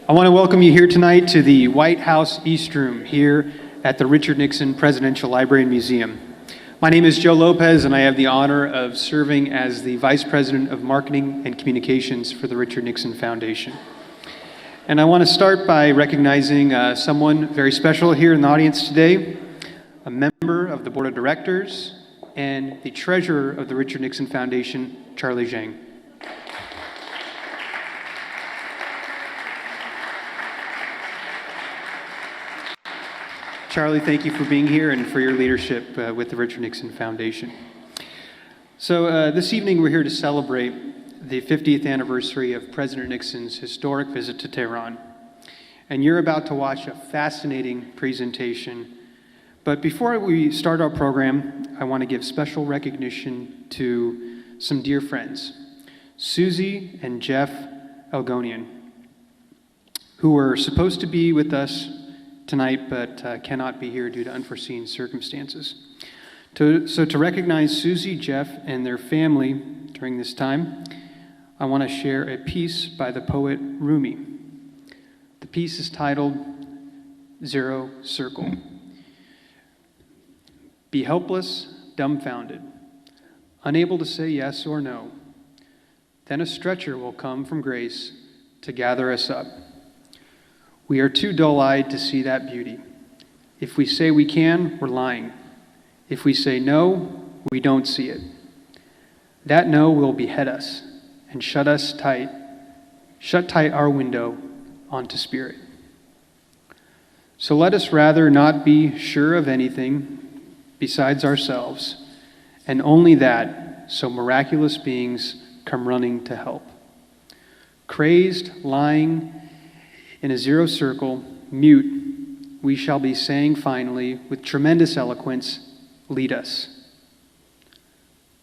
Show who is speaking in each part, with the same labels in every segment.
Speaker 1: I want to welcome you here tonight to the White House East Room here at the Richard Nixon Presidential Library and Museum. My name is Joe Lopez, and I have the honor of serving as the Vice President of Marketing and Communications for the Richard Nixon Foundation. And I want to start by recognizing someone very special here in the audience today, a member of the Board of Directors and the Treasurer of the Richard Nixon Foundation, Charlie Zhang. Charlie, thank you for being here and for your leadership with the Richard Nixon Foundation. So this evening we're here to celebrate the 50th anniversary of President Nixon's historic visit to Tehran. And you're about to watch a fascinating presentation. But before we start our program, I want to give special recognition to some dear friends, Susie and Jeff Elgonian, who were supposed to be with us tonight, but cannot be here due to unforeseen circumstances. So to recognize Susie, Jeff, and their family during this time, I want to share a piece by the poet Rumi. The piece is titled Zero Circle. Be helpless, dumbfounded, unable to say yes or no. Then a stretcher will come from grace to gather us up. We are too dull-eyed to see that beauty. If we say we can, we're lying. If we say no, we don't see it. That no will behead us and shut tight our window onto spirit. So let us rather not be sure of anything besides ourselves, and only that, so miraculous beings come running to help. Crazed, lying in a zero circle, mute, we shall be saying finally, with tremendous eloquence, lead us.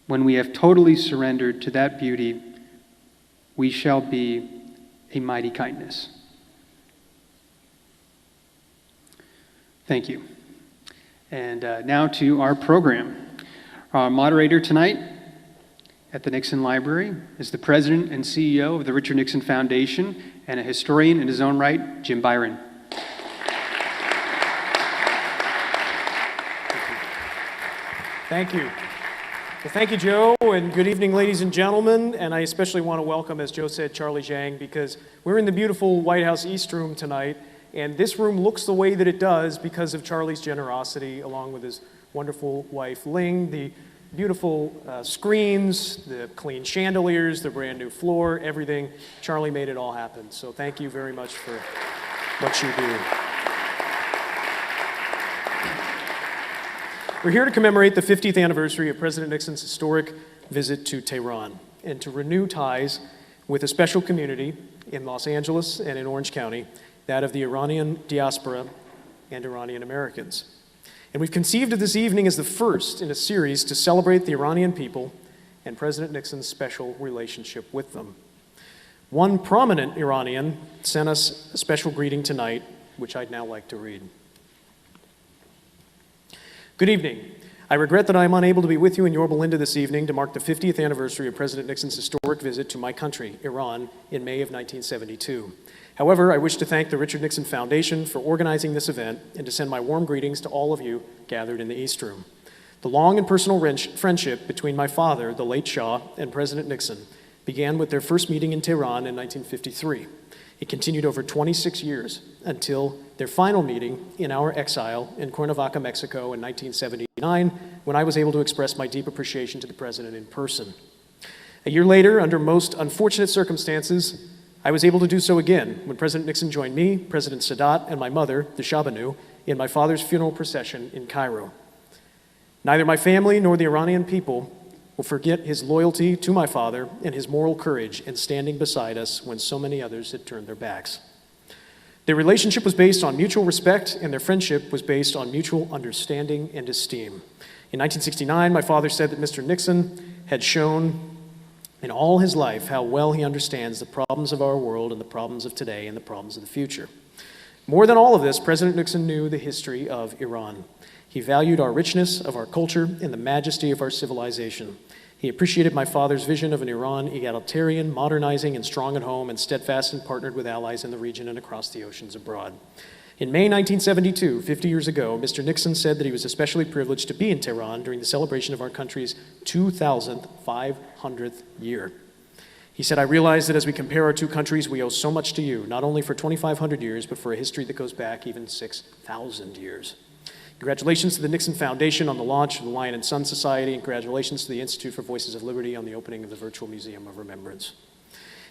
Speaker 1: When we have totally surrendered to that beauty, we shall be a mighty kindness. Thank you. And now to our program. Our moderator tonight at the Nixon Library is the President and CEO of the Richard Nixon Foundation and a historian in his own right, Jim Byron.
Speaker 2: Thank you. Well, thank you, Joe, and good evening, ladies and gentlemen. And I especially want to welcome, as Joe said, Charlie Zhang, because we're in the beautiful White House East Room tonight, and this room looks the way that it does because of Charlie's generosity, along with his wonderful wife, Ling, the beautiful screens, the clean chandeliers, the brand new floor, everything. Charlie made it all happen. So thank you very much for what you do. We're here to commemorate the 50th anniversary of President Nixon's historic visit to Tehran and to renew ties with a special community in Los Angeles and in Orange County, that of the Iranian diaspora and Iranian Americans. And we've conceived of this evening as the first in a series to celebrate the Iranian people and President Nixon's special relationship with them. One prominent Iranian sent us a special greeting tonight, which I'd now like to read. Good evening. I regret that I am unable to be with you in Yorba Linda this evening to mark the 50th anniversary of President Nixon's historic visit to my country, Iran, in May of 1972. However, I wish to thank the Richard Nixon Foundation for organizing this event and to send my warm greetings to all of you gathered in the East Room. The long and personal friendship between my father, the late Shah, and President Nixon began with their first meeting in Tehran in 1953. It continued over 26 years until their final meeting in our exile in Cuernavaca, Mexico in 1979, when I was able to express my deep appreciation to the president in person. A year later, under most unfortunate circumstances, I was able to do so again when President Nixon joined me, President Sadat, and my mother, the Shabanu, in my father's funeral procession in Cairo. Neither my family nor the Iranian people will forget his loyalty to my father and his moral courage in standing beside us when so many others had turned their backs. Their relationship was based on mutual respect, and their friendship was based on mutual understanding and esteem. In 1969, my father said that Mr. Nixon had shown in all his life how well he understands the problems of our world and the problems of today and the problems of the future. More than all of this, President Nixon knew the history of Iran. He valued our richness of our culture and the majesty of our civilization. He appreciated my father's vision of an Iran egalitarian, modernizing and strong at home, and steadfast and partnered with allies in the region and across the oceans abroad. In May 1972, 50 years ago, Mr. Nixon said that he was especially privileged to be in Tehran during the celebration of our country's 2,500th year. He said, "I realize that as we compare our two countries, we owe so much to you, not only for 2,500 years, but for a history that goes back even 6,000 years. Congratulations to the Nixon Foundation on the launch of the Lion and Sun Society, and congratulations to the Institute for Voices of Liberty on the opening of the Virtual Museum of Remembrance."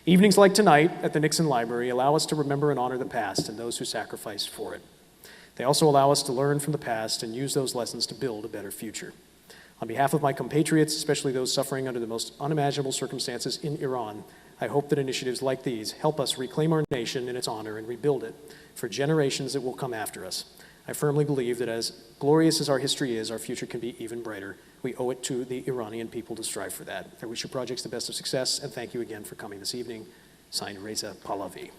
Speaker 2: Evenings like tonight at the Nixon Library allow us to remember and honor the past and those who sacrificed for it. They also allow us to learn from the past and use those lessons to build a better future. On behalf of my compatriots, especially those suffering under the most unimaginable circumstances in Iran, I hope that initiatives like these help us reclaim our nation in its honor and rebuild it for generations that will come after us. I firmly believe that as glorious as our history is, our future can be even brighter. We owe it to the Iranian people to strive for that. I wish your projects the best of success, and thank you again for coming this evening. Signed, Reza Pahlavi.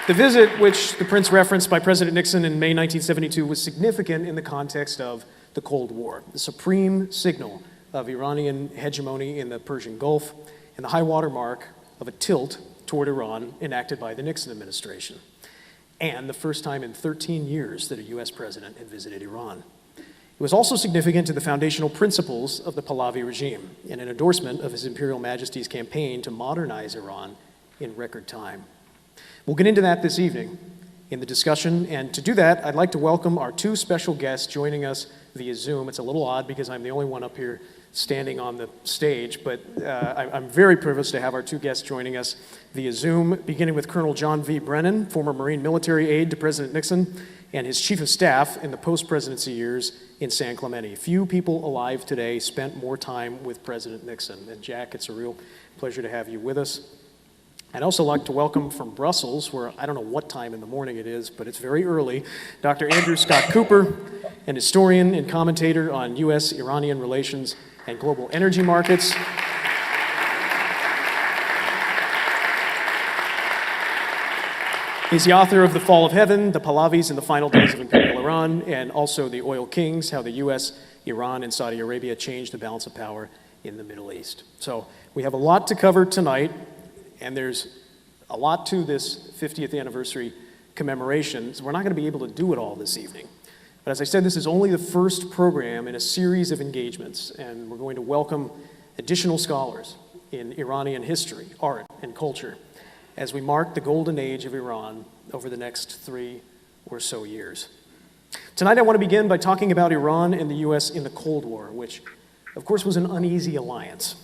Speaker 2: The visit, which the Prince referenced by President Nixon in May 1972, was significant in the context of the Cold War, the supreme signal of Iranian hegemony in the Persian Gulf, and the high water mark of a tilt toward Iran enacted by the Nixon administration, and the first time in 13 years that a US president had visited Iran. It was also significant to the foundational principles of the Pahlavi regime and an endorsement of His Imperial Majesty's campaign to modernize Iran in record time. We'll get into that this evening in the discussion, and to do that, I'd like to welcome our two special guests joining us via Zoom. It's a little odd because I'm the only one up here standing on the stage, but I'm very privileged to have our two guests joining us via Zoom, beginning with Colonel John V. Brennan, former Marine military aide to President Nixon, and his chief of staff in the post-presidency years in San Clemente. Few people alive today spent more time with President Nixon. And Jack, it's a real pleasure to have you with us. I'd also like to welcome from Brussels, where I don't know what time in the morning it is, but it's very early, Dr. Andrew Scott Cooper, an historian and commentator on U.S.-Iranian relations and global energy markets. He's the author of The Fall of Heaven, The Pahlavis and the Final Days of Imperial Iran, and also The Oil Kings, How the U.S., Iran, and Saudi Arabia Changed the Balance of Power in the Middle East. So we have a lot to cover tonight, and there's a lot to this 50th anniversary commemoration, so we're not going to be able to do it all this evening. But as I said, this is only the first program in a series of engagements, and we're going to welcome additional scholars in Iranian history, art, and culture as we mark the golden age of Iran over the next 3 or so years. Tonight I want to begin by talking about Iran and the U.S. in the Cold War, which of course was an uneasy alliance.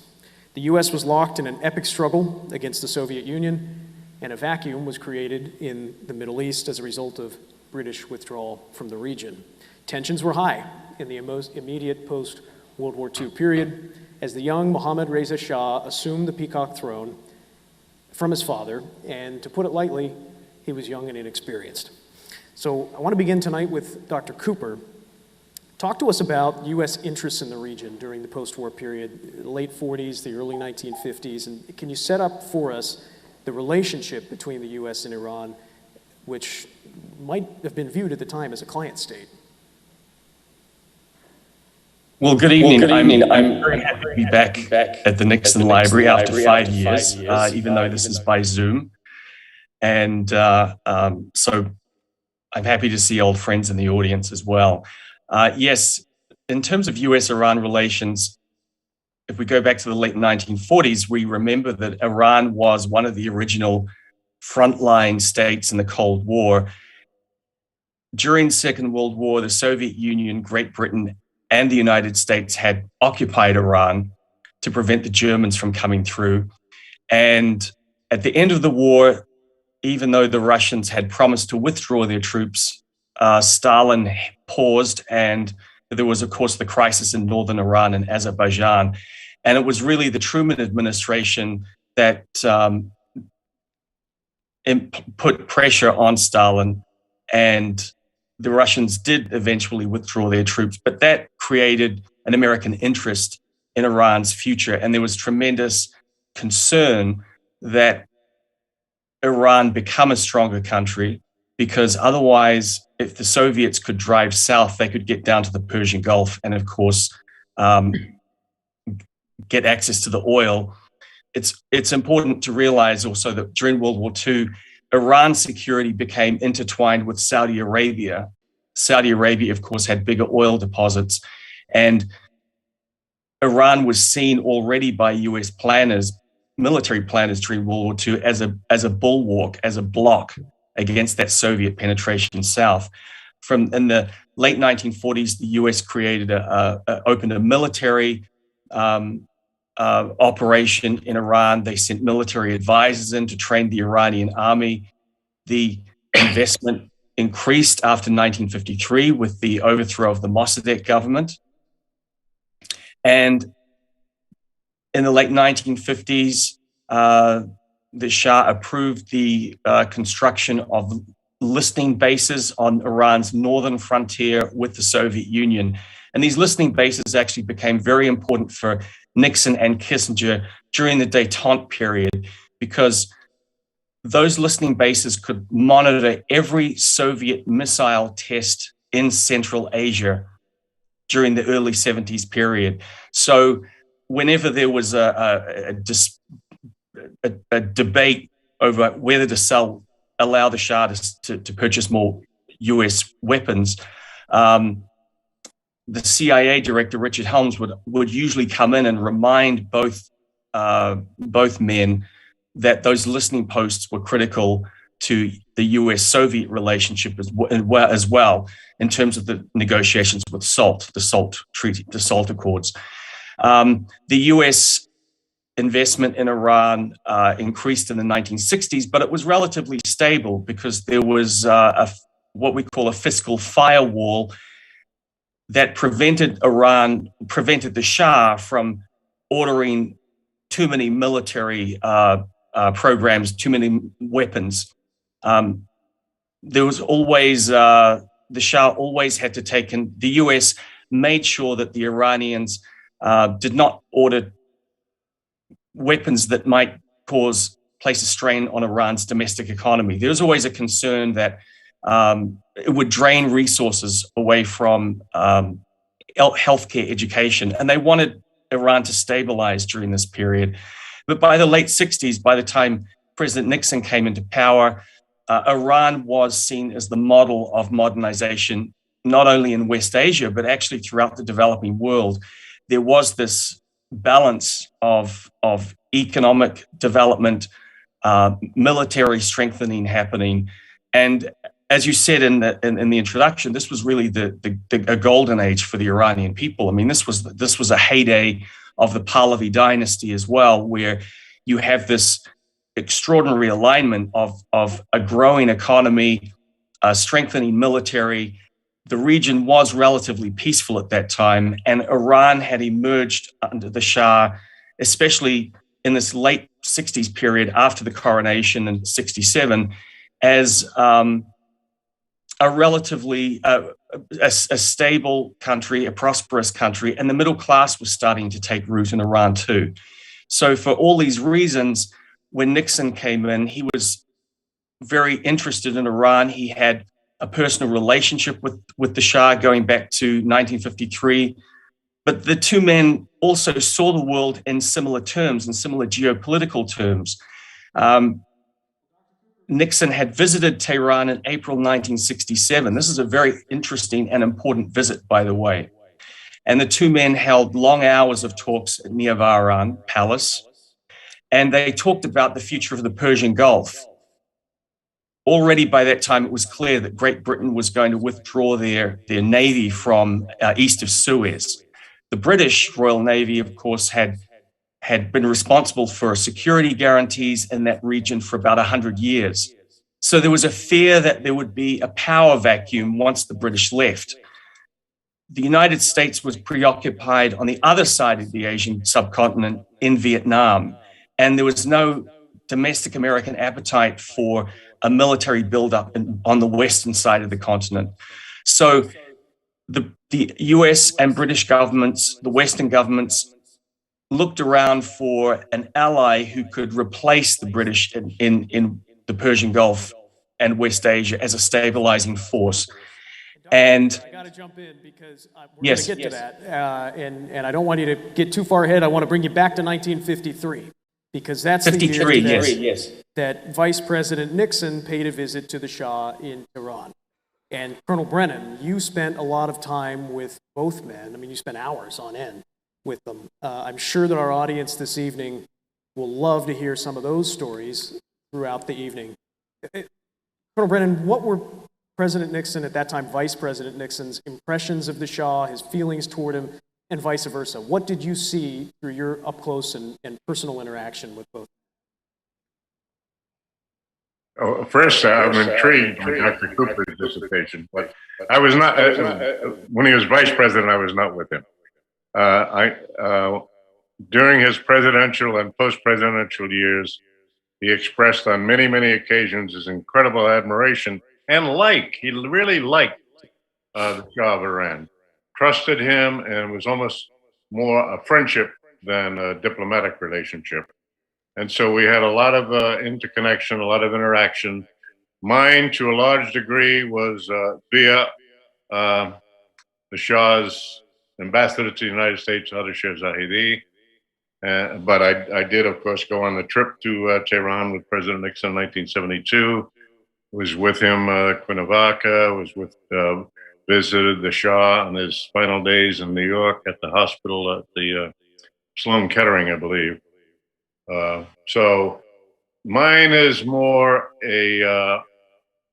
Speaker 2: The U.S. was locked in an epic struggle against the Soviet Union, and a vacuum was created in the Middle East as a result of British withdrawal from the region. Tensions were high in the immediate post-World War II period as the young Mohammad Reza Shah assumed the Peacock throne from his father, and to put it lightly, he was young and inexperienced. So I want to begin tonight with Dr. Cooper. Talk to us about U.S. interests in the region during the post-war period, the late 40s, the early 1950s, and can you set up for us the relationship between the U.S. and Iran, which might have been viewed at the time as a client state?
Speaker 3: Well, good evening. I'm very happy to be back at the Nixon Library after 5 years, even though this is by Zoom. And so I'm happy to see old friends in the audience as well. Yes, in terms of US-Iran relations, if we go back to the late 1940s, we remember that Iran was one of the original frontline states in the Cold War. During the Second World War, the Soviet Union, Great Britain, and the United States had occupied Iran to prevent the Germans from coming through. And at the end of the war, even though the Russians had promised to withdraw their troops, Stalin paused, and there was, of course, the crisis in northern Iran and Azerbaijan. And it was really the Truman administration that put pressure on Stalin, and the Russians did eventually withdraw their troops, but that created an American interest in Iran's future. And there was tremendous concern that Iran become a stronger country because otherwise, if the Soviets could drive south, they could get down to the Persian Gulf and, of course, get access to the oil. It's important to realize also that during World War II, Iran's security became intertwined with Saudi Arabia. Saudi Arabia, of course, had bigger oil deposits, and Iran was seen already by US planners, military planners during World War II as a bulwark, as a block against that Soviet penetration south. In the late 1940s, the US opened a military operation in Iran. They sent military advisors in to train the Iranian army. The investment increased after 1953 with the overthrow of the Mossadegh government. And in the late 1950s, the Shah approved the construction of listening bases on Iran's northern frontier with the Soviet Union. And these listening bases actually became very important for Nixon and Kissinger during the détente period, because those listening bases could monitor every Soviet missile test in Central Asia during the early 70s period. So whenever there was a debate over whether to allow the Shah to purchase more US weapons, the CIA director, Richard Helms, would usually come in and remind both men that those listening posts were critical to the US-Soviet relationship as well, in terms of the negotiations with SALT, the SALT Treaty, the SALT Accords. The US investment in Iran increased in the 1960s, but it was relatively stable because there was what we call a fiscal firewall that prevented the Shah from ordering too many military programs, too many weapons. There was always, the Shah always had to the US made sure that the Iranians did not order weapons that might place a strain on Iran's domestic economy. There was always a concern that it would drain resources away from healthcare, education, and they wanted Iran to stabilize during this period. But by the late 60s, by the time President Nixon came into power, Iran was seen as the model of modernization, not only in West Asia, but actually throughout the developing world. There was this balance of economic development, military strengthening happening. And as you said in the introduction, this was really a golden age for the Iranian people. I mean, this was a heyday of the Pahlavi dynasty as well, where you have this extraordinary alignment of a growing economy, a strengthening military. The region was relatively peaceful at that time, and Iran had emerged under the Shah, especially in this late 60s period after the coronation in 67, as a relatively a stable country, a prosperous country, and the middle class was starting to take root in Iran too. So for all these reasons, when Nixon came in, he was very interested in Iran. He had a personal relationship with the Shah going back to 1953. But the two men also saw the world in similar terms, in similar geopolitical terms. Nixon had visited Tehran in April 1967. This is a very interesting and important visit, by the way. And the two men held long hours of talks at near Byron Palace, and they talked about the future of the Persian Gulf. Already by that time, it was clear that Great Britain was going to withdraw their navy from east of Suez. The British Royal Navy, of course, had been responsible for security guarantees in that region for about 100 years. So there was a fear that there would be a power vacuum once the British left. The United States was preoccupied on the other side of the Asian subcontinent in Vietnam, and there was no domestic American appetite for a military buildup on the western side of the continent. So the US and British governments, the Western governments, looked around for an ally who could replace the British in the Persian Gulf and West Asia as a stabilizing force. And
Speaker 2: I got to jump in because we're
Speaker 3: Yes,
Speaker 2: going to get to that. And I don't want you to get too far ahead. I want to bring you back to 1953 because that's the
Speaker 3: 53,
Speaker 2: year that Vice President Nixon paid a visit to the Shah in Tehran. And Colonel Brennan, you spent a lot of time with both men. I mean, you spent hours on end with them. I'm sure that our audience this evening will love to hear some of those stories throughout the evening. Colonel Brennan, what were President Nixon, at that time Vice President Nixon's impressions of the Shah, his feelings toward him, and vice versa? What did you see through your up-close and personal interaction with both?
Speaker 4: Oh, first, I'm intrigued by Dr. Cooper's dissertation, but I was not, when he was vice president, I was not with him. During his presidential and post-presidential years, he expressed on many, many occasions his incredible admiration and he really liked the Shah of Iran, trusted him, and was almost more a friendship than a diplomatic relationship. And so we had a lot of interconnection, a lot of interaction. Mine, to a large degree, was via the Shah's ambassador to the United States, Aide. But I did, of course, go on the trip to Tehran with President Nixon in 1972. Was with him at Cuernavaca, visited the Shah on his final days in New York at the hospital at the Sloan Kettering, I believe. So mine is more a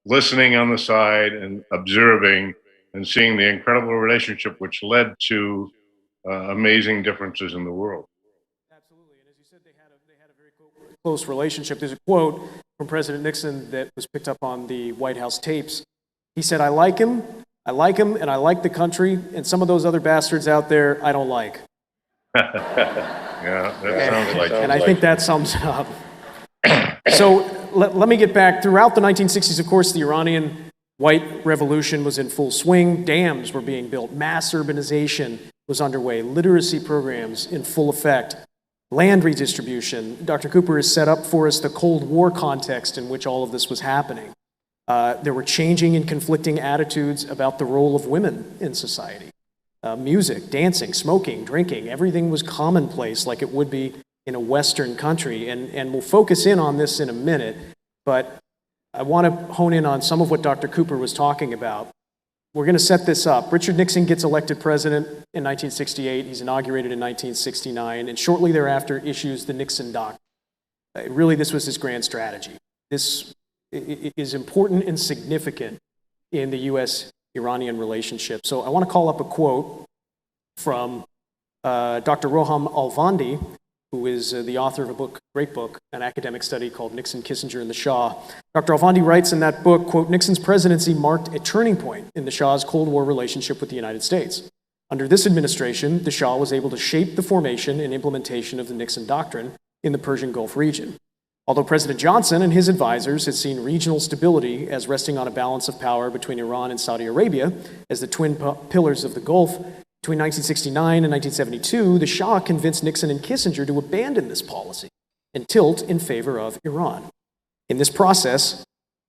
Speaker 4: listening on the side and observing and seeing the incredible relationship which led to amazing differences in the world.
Speaker 2: Absolutely, and as you said, they had a very close relationship. There's a quote from President Nixon that was picked up on the White House tapes. He said, I like him, and I like the country, and some of those other bastards out there I don't like.
Speaker 4: Yeah, that sounds like.
Speaker 2: And I think that sums it up. So let me get back. Throughout the 1960s, of course, the Iranian white revolution was in full swing. Dams were being built. Mass urbanization was underway. Literacy programs in full effect. Land redistribution. Dr. Cooper has set up for us the Cold War context in which all of this was happening. There were changing and conflicting attitudes about the role of women in society. Music, dancing, smoking, drinking, everything was commonplace like it would be in a Western country. And we'll focus in on this in a minute, but I want to hone in on some of what Dr. Cooper was talking about. We're going to set this up. Richard Nixon gets elected president in 1968. He's inaugurated in 1969, and shortly thereafter issues the Nixon Doctrine. Really, this was his grand strategy. This is important and significant in the U.S.-Iranian relationship. So I want to call up a quote from Dr. Roham Alvandi, who is the author of a book, great book, an academic study called Nixon, Kissinger, and the Shah. Dr. Alvandi writes in that book, quote, Nixon's presidency marked a turning point in the Shah's Cold War relationship with the United States. Under this administration, the Shah was able to shape the formation and implementation of the Nixon Doctrine in the Persian Gulf region. Although President Johnson and his advisors had seen regional stability as resting on a balance of power between Iran and Saudi Arabia as the twin pillars of the Gulf, between 1969 and 1972, the Shah convinced Nixon and Kissinger to abandon this policy and tilt in favor of Iran. In this process,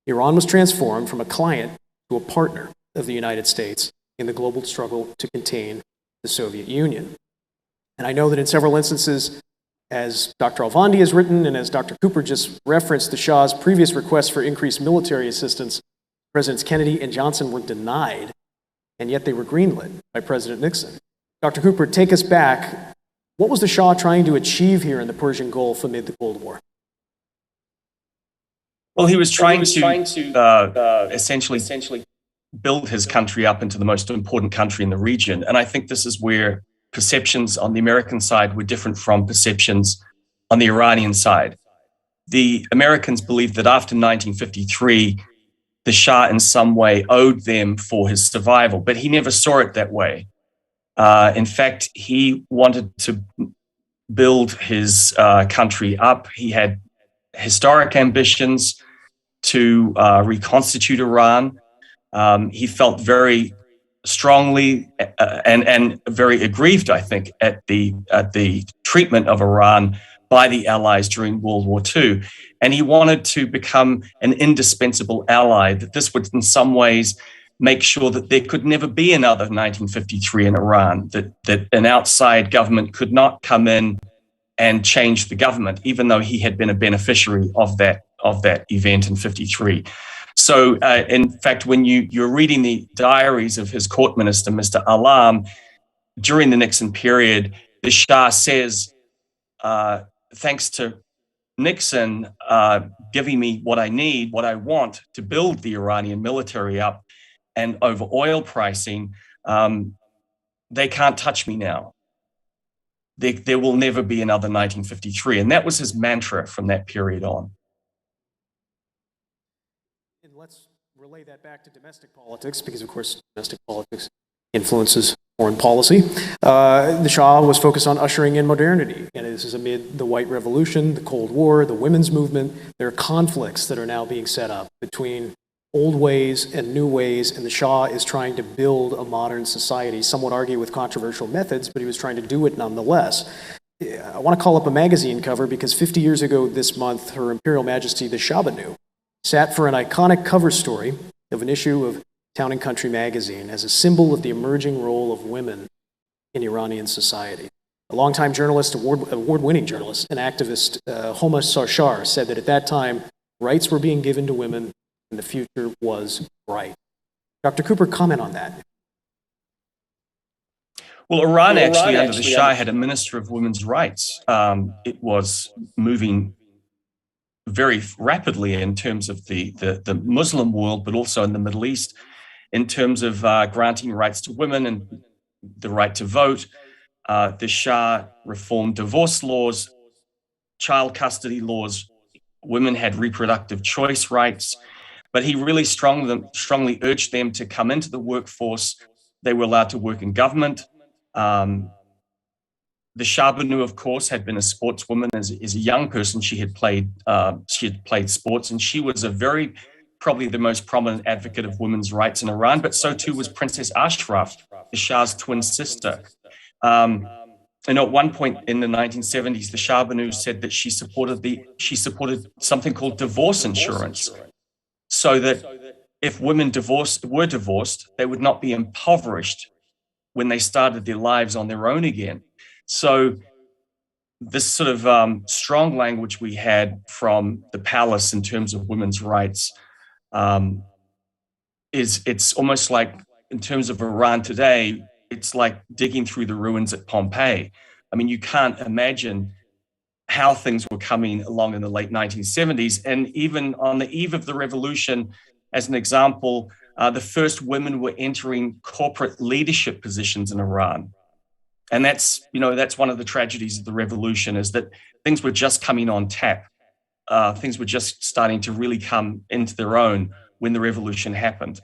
Speaker 2: Iran was transformed from a client to a partner of the United States in the global struggle to contain the Soviet Union. And I know that in several instances, as Dr. Alvandi has written and as Dr. Cooper just referenced, the Shah's previous requests for increased military assistance, Presidents Kennedy and Johnson were denied, and yet they were greenlit by President Nixon. Dr. Cooper, take us back. What was the Shah trying to achieve here in the Persian Gulf amid the Cold War?
Speaker 3: Well, he was trying to essentially build his country up into the most important country in the region. And I think this is where perceptions on the American side were different from perceptions on the Iranian side. The Americans believed that after 1953, the Shah in some way owed them for his survival, but he never saw it that way. In fact, he wanted to build his country up. He had historic ambitions to reconstitute Iran. He felt very strongly and very aggrieved, I think, at the treatment of Iran by the Allies during World War II. And he wanted to become an indispensable ally, that this would in some ways make sure that there could never be another 1953 in Iran, that an outside government could not come in and change the government, even though he had been a beneficiary of that event in 53. So, in fact, when you're reading the diaries of his court minister, Mr. Alam, during the Nixon period, the Shah says, thanks to Nixon giving me what I need, what I want to build the Iranian military up, and over oil pricing, they can't touch me now. There will never be another 1953. And that was his mantra from that period on.
Speaker 2: And let's relay that back to domestic politics, because of course domestic politics influences foreign policy. The Shah was focused on ushering in modernity, and this is amid the White Revolution, the Cold War, the women's movement. There are conflicts that are now being set up between old ways and new ways, and the Shah is trying to build a modern society. Some would argue with controversial methods, but he was trying to do it nonetheless. I want to call up a magazine cover because 50 years ago this month, Her Imperial Majesty the Shahbanu sat for an iconic cover story of an issue of Town and Country magazine as a symbol of the emerging role of women in Iranian society. A longtime journalist, award-winning journalist, and activist, Homa Sarshar, said that at that time, rights were being given to women and the future was bright. Dr. Cooper, comment on that.
Speaker 3: Well, Iran actually under the Shah had a Minister of Women's Rights. It was moving very rapidly in terms of the Muslim world, but also in the Middle East, in terms of granting rights to women and the right to vote. The Shah reformed divorce laws, child custody laws. Women had reproductive choice rights. But he really strongly urged them to come into the workforce. They were allowed to work in government. The Shahbanu, of course, had been a sportswoman as a young person. She had played sports, and she was probably the most prominent advocate of women's rights in Iran. But so too was Princess Ashraf, the Shah's twin sister. And at one point in the 1970s, the Shahbanu said that she supported something called divorce insurance, so that if women were divorced, they would not be impoverished when they started their lives on their own again. So this sort of strong language we had from the palace in terms of women's rights it's almost like, in terms of Iran today, it's like digging through the ruins at Pompeii. I mean, you can't imagine how things were coming along in the late 1970s. And even on the eve of the revolution, as an example, the first women were entering corporate leadership positions in Iran. And that's one of the tragedies of the revolution, is that things were just coming on tap. Things were just starting to really come into their own when the revolution happened.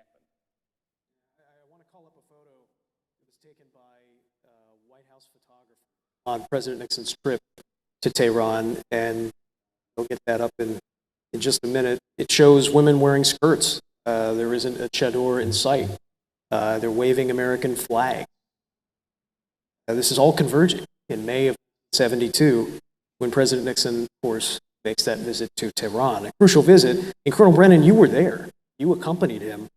Speaker 2: I want to call up a photo that was taken by a White House photographer on President Nixon's trip to Tehran, and we'll get that up in just a minute. It shows women wearing skirts. There isn't a chador in sight. They're waving American flags. This is all converging in May of 1972, when President Nixon, of course, makes that visit to Tehran, a crucial visit. And Colonel Brennan, you were there. You accompanied him.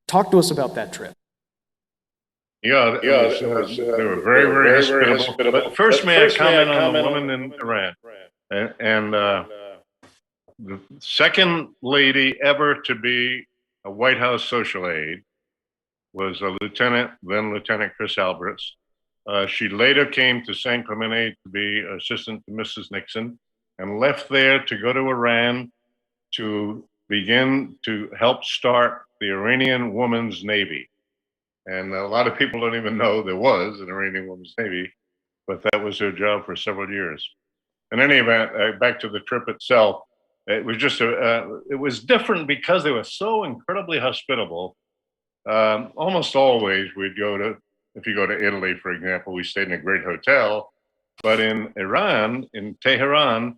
Speaker 2: Talk to us about that trip.
Speaker 4: Yeah, they were very, very hospitable. But first, may I comment on the woman in Iran? And the second lady ever to be a White House social aide was a then Lieutenant Chris Alberts. She later came to San Clemente to be assistant to Mrs. Nixon, and left there to go to Iran to begin to help start the Iranian Women's Navy. And a lot of people don't even know there was an Iranian Women's Navy, but that was her job for several years. In any event, back to the trip itself, it was just it was different because they were so incredibly hospitable. Almost always we'd go to, if you go to Italy, for example, we stayed in a great hotel. But in Iran, in Tehran,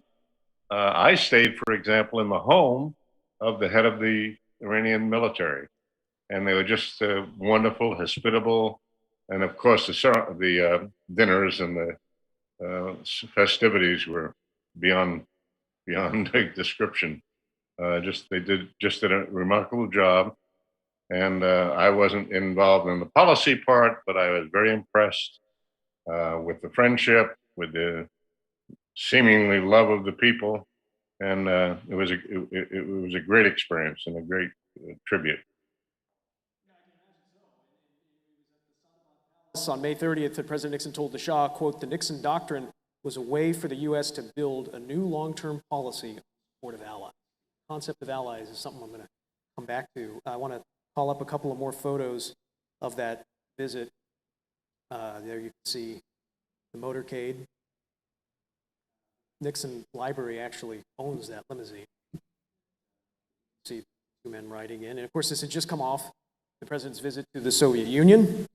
Speaker 4: I stayed, for example, in the home of the head of the Iranian military. And they were just wonderful, hospitable. And of course, the dinners and the festivities were beyond description. They did a remarkable job, and I wasn't involved in the policy part, but I was very impressed with the friendship, with the seemingly love of the people, and it was a great experience and a great tribute.
Speaker 2: On May 30th, that President Nixon told the Shah, quote, "The Nixon Doctrine was a way for the U.S. to build a new long-term policy in support of allies." The concept of allies is something I'm going to come back to. I want to call up a couple of more photos of that visit. There you can see the motorcade. Nixon Library actually owns that limousine. See two men riding in. And of course, this had just come off the president's visit to the Soviet Union.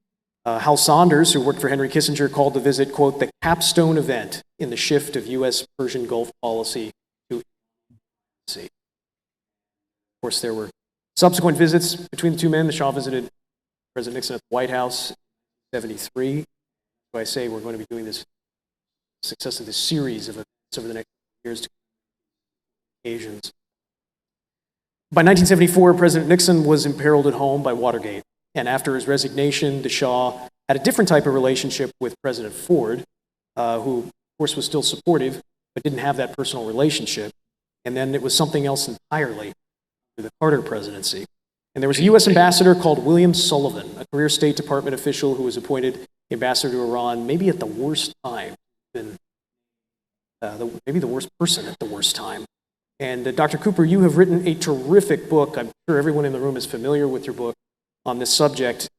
Speaker 2: Hal Saunders, who worked for Henry Kissinger, called the visit, quote, "the capstone event in the shift of U.S. Persian Gulf policy to sea." Of course, there were subsequent visits between the two men. The Shah visited President Nixon at the White House in 1973. So I say we're going to be doing this success of this series of events over the next years to occasions. By 1974, President Nixon was imperiled at home by Watergate. And after his resignation, the Shah had a different type of relationship with President Ford, who, of course, was still supportive, but didn't have that personal relationship. And then it was something else entirely through the Carter presidency. And there was a U.S. ambassador called William Sullivan, a career State Department official who was appointed ambassador to Iran, maybe at the worst time, maybe the worst person at the worst time. And Dr. Cooper, you have written a terrific book. I'm sure everyone in the room is familiar with your book on this subject.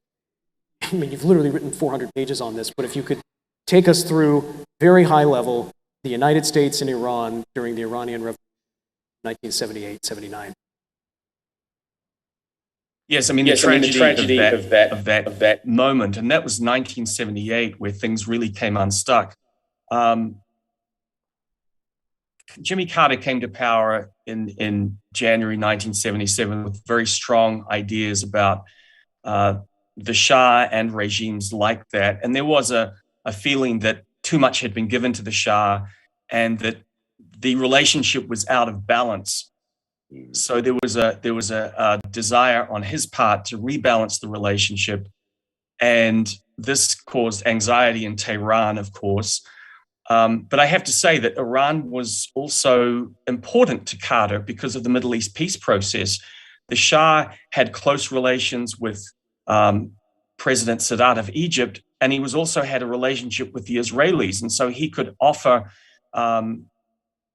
Speaker 2: I mean, you've literally written 400 pages on this, but if you could take us through, very high level, the United States and Iran during the Iranian Revolution, 1978-79.
Speaker 3: Yes, I mean, the tragedy of that moment, and that was 1978, where things really came unstuck. Jimmy Carter came to power in January 1977 with very strong ideas about the Shah and regimes like that. And there was a feeling that too much had been given to the Shah and that the relationship was out of balance. So there was a desire on his part to rebalance the relationship. And this caused anxiety in Tehran, of course. But I have to say that Iran was also important to Carter because of the Middle East peace process. The Shah had close relations with President Sadat of Egypt, and he also had a relationship with the Israelis. And so he could offer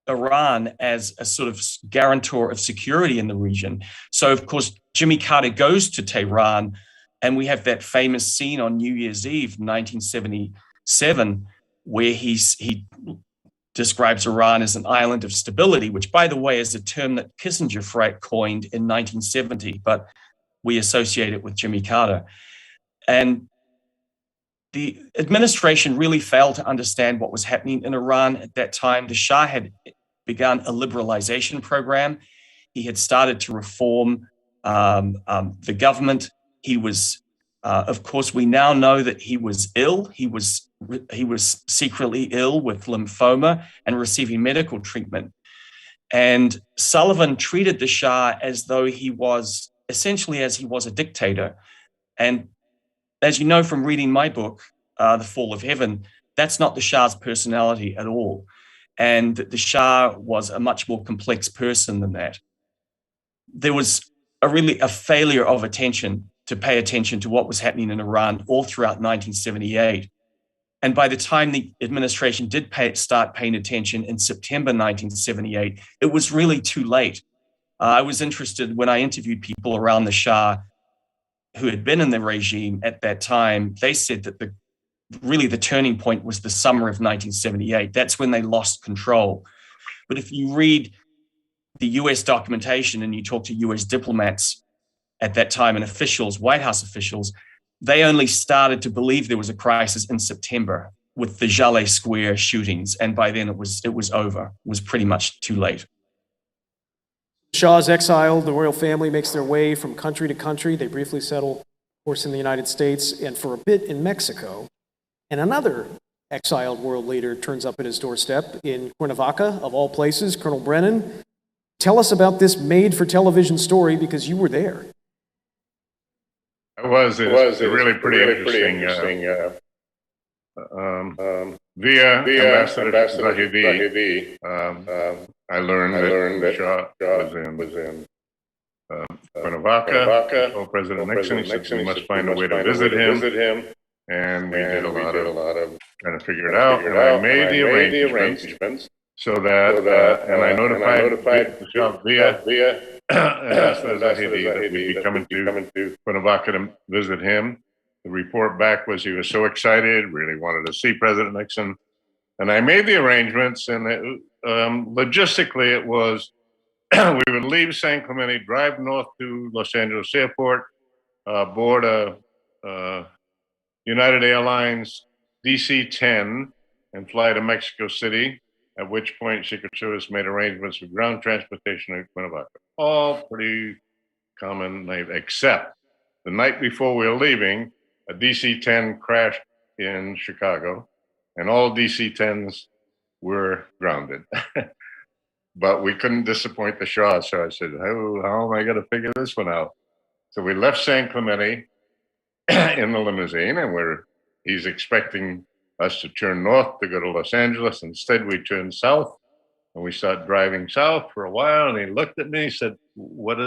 Speaker 3: Iran as a sort of guarantor of security in the region. So, of course, Jimmy Carter goes to Tehran, and we have that famous scene on New Year's Eve, 1977, where he describes Iran as an island of stability, which, by the way, is a term that Kissinger coined in 1970, but we associate it with Jimmy Carter. And the administration really failed to understand what was happening in Iran at that time. The Shah had begun a liberalization program. He had started to reform the government. He was, of course, we now know that he was ill. He was secretly ill with lymphoma and receiving medical treatment. And Sullivan treated the Shah as though he was essentially as he was a dictator. And as you know from reading my book, The Fall of Heaven, that's not the Shah's personality at all. And the Shah was a much more complex person than that. There was a failure of attention to pay attention to what was happening in Iran all throughout 1978. And by the time the administration did start paying attention in September 1978, it was really too late. I was interested when I interviewed people around the Shah who had been in the regime at that time. They said that the turning point was the summer of 1978. That's when they lost control. But if you read the US documentation and you talk to US diplomats at that time and officials, White House officials, they only started to believe there was a crisis in September with the Jaleh Square shootings. And by then it was over. It was pretty much too late.
Speaker 2: Shah's exiled. The royal family makes their way from country to country. They briefly settle, of course, in the United States and for a bit in Mexico. And another exiled world leader turns up at his doorstep in Cuernavaca, of all places. Colonel Brennan, tell us about this made-for-television story because you were there.
Speaker 4: It was really pretty interesting. Via Ambassador Zahidi, I learned that Shah was in Cuernavaca. Told President Nixon, he said we must find a way to visit him. And we did a lot of trying to figure it out. And I made the arrangements so that, and I notified Shah via Ambassador Zahidi that we'd be coming to Cuernavaca to visit him. The report back was he was so excited, really wanted to see President Nixon. And I made the arrangements, and logistically it was, we would leave San Clemente, drive north to Los Angeles Airport, board a United Airlines DC-10 and fly to Mexico City, at which point Secret Service made arrangements for ground transportation in Cuernavaca. All pretty common, except the night before we were leaving, a DC-10 crashed in Chicago, and all DC-10s were grounded. But we couldn't disappoint the Shah, so I said, how am I going to figure this one out? So we left San Clemente in the limousine, and he's expecting us to turn north to go to Los Angeles. Instead, we turned south, and we started driving south for a while, and he looked at me, he said, what?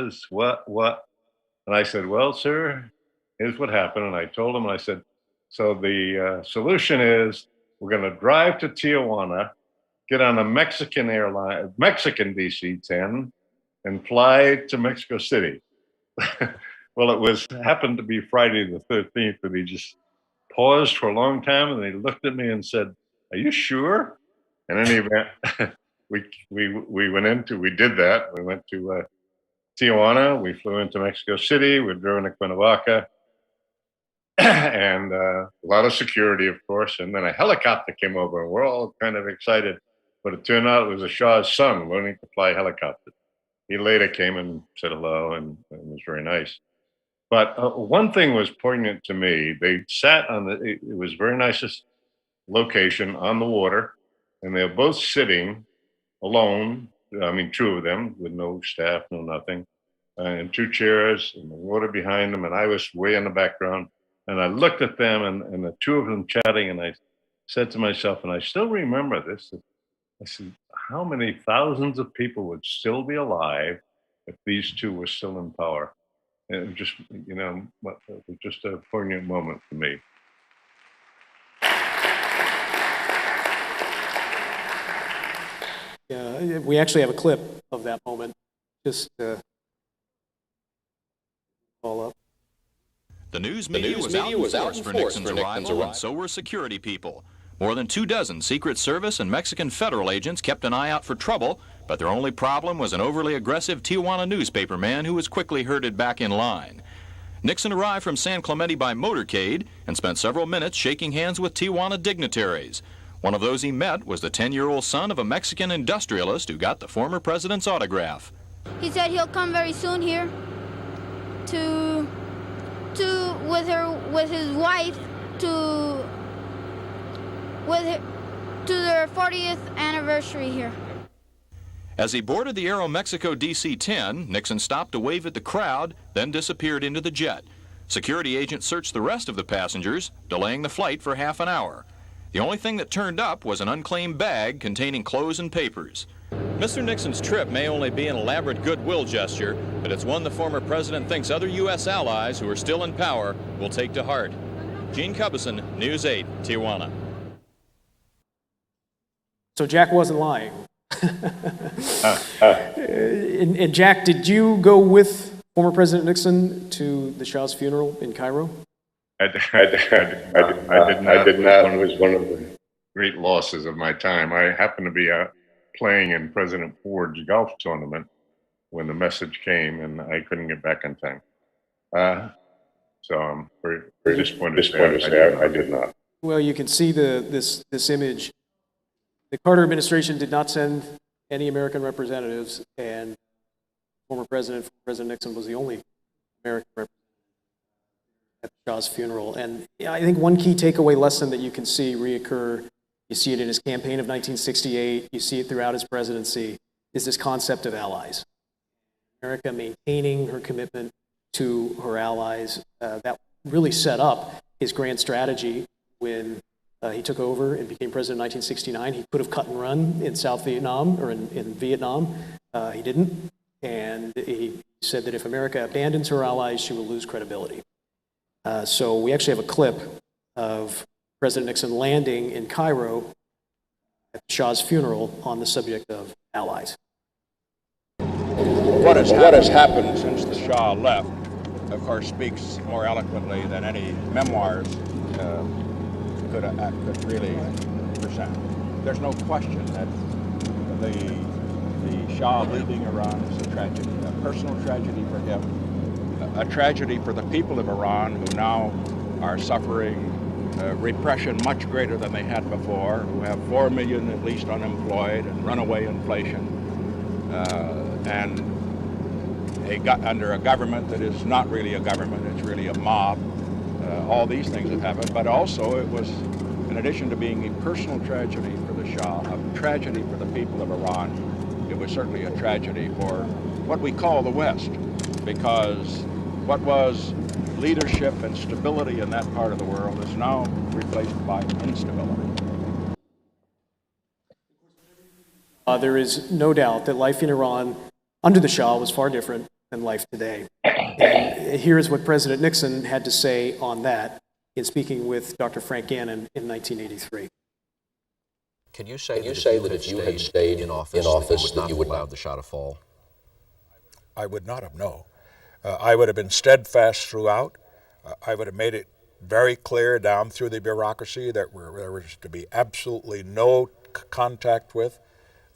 Speaker 4: And I said, well, sir, here's what happened. And I told him, and I said, so the solution is we're going to drive to Tijuana, get on a Mexican DC-10, and fly to Mexico City. Well, happened to be Friday the 13th, and he just paused for a long time, and he looked at me and said, are you sure? In any event, we did that. We went to Tijuana, we flew into Mexico City, we drove to Cuernavaca, and a lot of security, of course, and then a helicopter came over, and we're all kind of excited, but it turned out it was a Shah's son learning to fly helicopter. He later came and said hello, and it was very nice. But one thing was poignant to me. They sat it was very nicest location on the water, and they were both sitting alone. I mean, two of them with no staff, no nothing, and two chairs and the water behind them. And I was way in the background, and I looked at them and the two of them chatting, and I said to myself, and I still remember this, I said, how many thousands of people would still be alive if these two were still in power? And it was just, it was just a poignant moment for me.
Speaker 2: Yeah, we actually have a clip of that moment. Just all up.
Speaker 5: The news media was out in force for Nixon's arrival, and so were security people. More than 24 Secret Service and Mexican federal agents kept an eye out for trouble, but their only problem was an overly aggressive Tijuana newspaperman who was quickly herded back in line. Nixon arrived from San Clemente by motorcade and spent several minutes shaking hands with Tijuana dignitaries. One of those he met was the 10-year-old son of a Mexican industrialist who got the former president's autograph.
Speaker 6: He said he'll come very soon here with his wife to their 40th anniversary here.
Speaker 5: As he boarded the Aeromexico DC-10, Nixon stopped to wave at the crowd, then disappeared into the jet. Security agents searched the rest of the passengers, delaying the flight for half an hour. The only thing that turned up was an unclaimed bag containing clothes and papers. Mr. Nixon's trip may only be an elaborate goodwill gesture, but it's one the former president thinks other U.S. allies who are still in power will take to heart. Gene Cubison, News 8, Tijuana.
Speaker 2: So Jack wasn't lying. And Jack, did you go with former President Nixon to the Shah's funeral in Cairo?
Speaker 4: I did not. It was one of the great losses of my time. I happened to be playing in President Ford's golf tournament when the message came, and I couldn't get back in time. So I'm very disappointed to say I did not.
Speaker 2: Well, you can see this image. The Carter administration did not send any American representatives, and former President Nixon was the only American representative. at the Shah's funeral. And I think one key takeaway lesson that you can see reoccur, you see it in his campaign of 1968, you see it throughout his presidency, is this concept of allies. America maintaining her commitment to her allies. That really set up his grand strategy when he took over and became president in 1969. He could have cut and run in South Vietnam or in Vietnam. He didn't. And he said that if America abandons her allies, she will lose credibility. So we actually have a clip of President Nixon landing in Cairo at the Shah's funeral on the subject of allies.
Speaker 7: What has happened since the Shah left, of course, speaks more eloquently than any memoirs could really present. There's no question that the Shah leaving Iran is a tragedy, a personal tragedy for him, a tragedy for the people of Iran who now are suffering repression much greater than they had before, who have 4 million at least unemployed and runaway inflation, and under a government that is not really a government, it's really a mob. All these things have happened, but also it was, in addition to being a personal tragedy for the Shah, a tragedy for the people of Iran, it was certainly a tragedy for what we call the West, because what was leadership and stability in that part of the world is now replaced by instability.
Speaker 2: There is no doubt that life in Iran under the Shah was far different than life today. And here is what President Nixon had to say on that in speaking with Dr. Frank Gannon in 1983.
Speaker 8: Can you say that if you had stayed in office that you would not have allowed the Shah to fall?
Speaker 9: I would not have, no. I would have been steadfast throughout. I would have made it very clear down through the bureaucracy that there was to be absolutely no contact with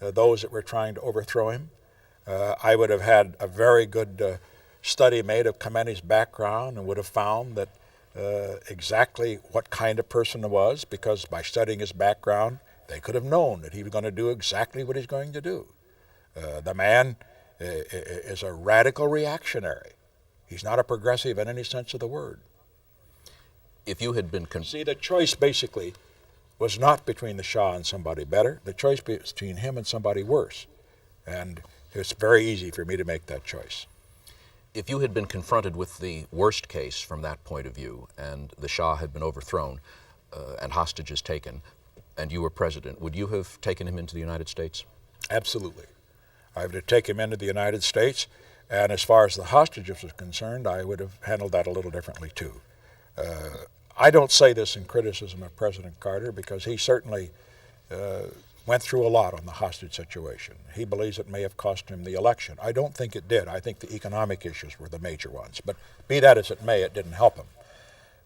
Speaker 9: those that were trying to overthrow him. I would have had a very good study made of Khomeini's background and would have found that exactly what kind of person he was, because by studying his background, they could have known that he was going to do exactly what he's going to do. The man is a radical reactionary. He's not a progressive in any sense of the word.
Speaker 8: If you had been...
Speaker 9: See, the choice basically was not between the Shah and somebody better. The choice was between him and somebody worse. And it's very easy for me to make that choice.
Speaker 8: If you had been confronted with the worst case from that point of view, and the Shah had been overthrown and hostages taken, and you were president, would you have taken him into the United States?
Speaker 9: Absolutely. I would have taken him into the United States, and as far as the hostages was concerned, I would have handled that a little differently too. I don't say this in criticism of President Carter, because he certainly went through a lot on the hostage situation. He believes it may have cost him the election. I don't think it did. I think the economic issues were the major ones. But be that as it may, it didn't help him.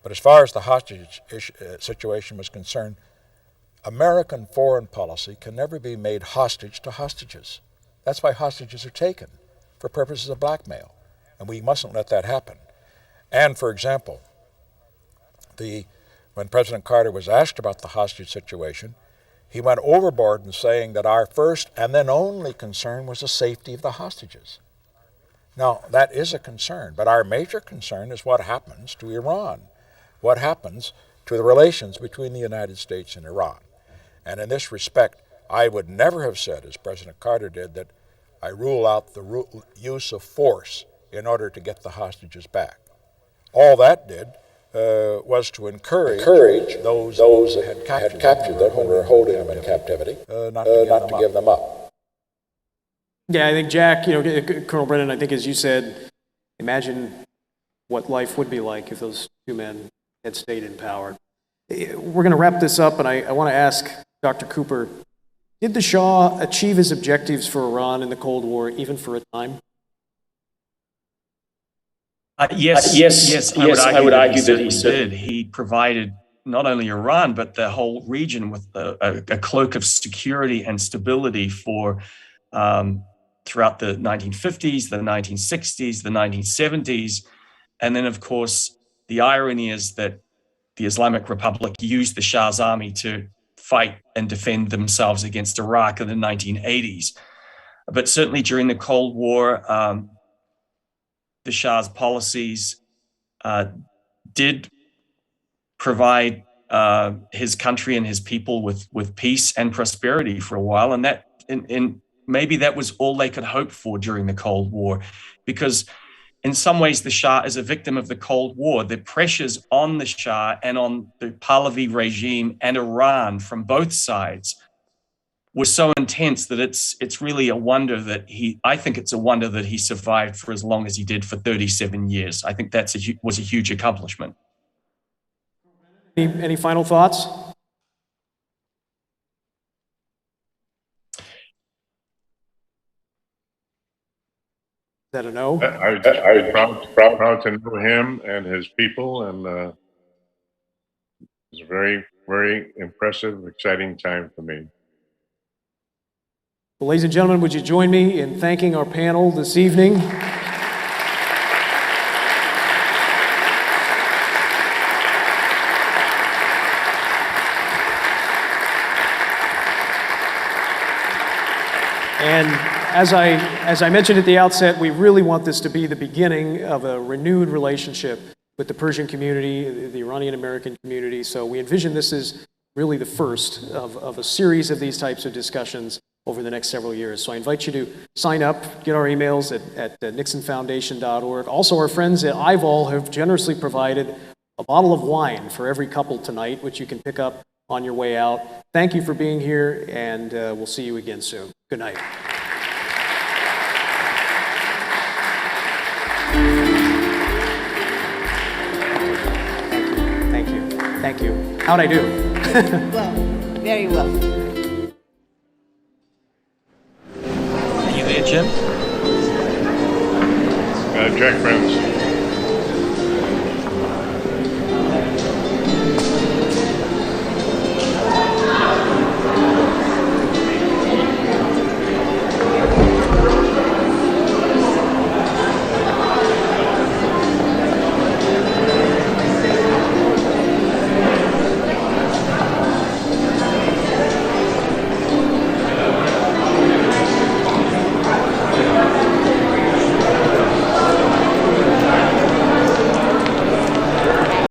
Speaker 9: But as far as the hostage situation was concerned, American foreign policy can never be made hostage to hostages. That's why hostages are taken, for purposes of blackmail. And we mustn't let that happen. And, for example, when President Carter was asked about the hostage situation, he went overboard in saying that our first and then only concern was the safety of the hostages. Now, that is a concern, but our major concern is what happens to Iran, what happens to the relations between the United States and Iran. And in this respect, I would never have said, as President Carter did, that I rule out the use of force in order to get the hostages back. All that did was to encourage those that had captured them and were holding them in captivity, not to give them up.
Speaker 2: Yeah, I think, Jack, Colonel Brennan, I think as you said, imagine what life would be like if those two men had stayed in power. We're going to wrap this up, and I want to ask Dr. Cooper, did the Shah achieve his objectives for Iran in the Cold War, even for a time?
Speaker 3: Yes. I would argue that he did. He provided not only Iran, but the whole region with a cloak of security and stability for throughout the 1950s, the 1960s, the 1970s. And then, of course, the irony is that the Islamic Republic used the Shah's army to fight and defend themselves against Iraq in the 1980s. But certainly during the Cold War, the Shah's policies did provide his country and his people with peace and prosperity for a while, and that and maybe that was all they could hope for during the Cold War, because in some ways the Shah is a victim of the Cold War. The pressures on the Shah and on the Pahlavi regime and Iran from both sides were so intense that it's really a wonder that I think it's a wonder that he survived for as long as he did, for 37 years. I think was a huge accomplishment.
Speaker 2: Any final thoughts? Is that a no?
Speaker 4: I'm proud to know him and his people, and it's a very, very impressive, exciting time for me.
Speaker 2: Well, ladies and gentlemen, would you join me in thanking our panel this evening? And as I mentioned at the outset, we really want this to be the beginning of a renewed relationship with the Persian community, the Iranian American community. So we envision this as really the first of a series of these types of discussions over the next several years. So I invite you to sign up, get our emails at nixonfoundation.org. Also, our friends at Ivol have generously provided a bottle of wine for every couple tonight, which you can pick up on your way out. Thank you for being here, and we'll see you again soon. Good night. Thank you. Thank you. How'd I do?
Speaker 10: Well, very well.
Speaker 3: Are you there, Jim?
Speaker 4: Jack Brennan.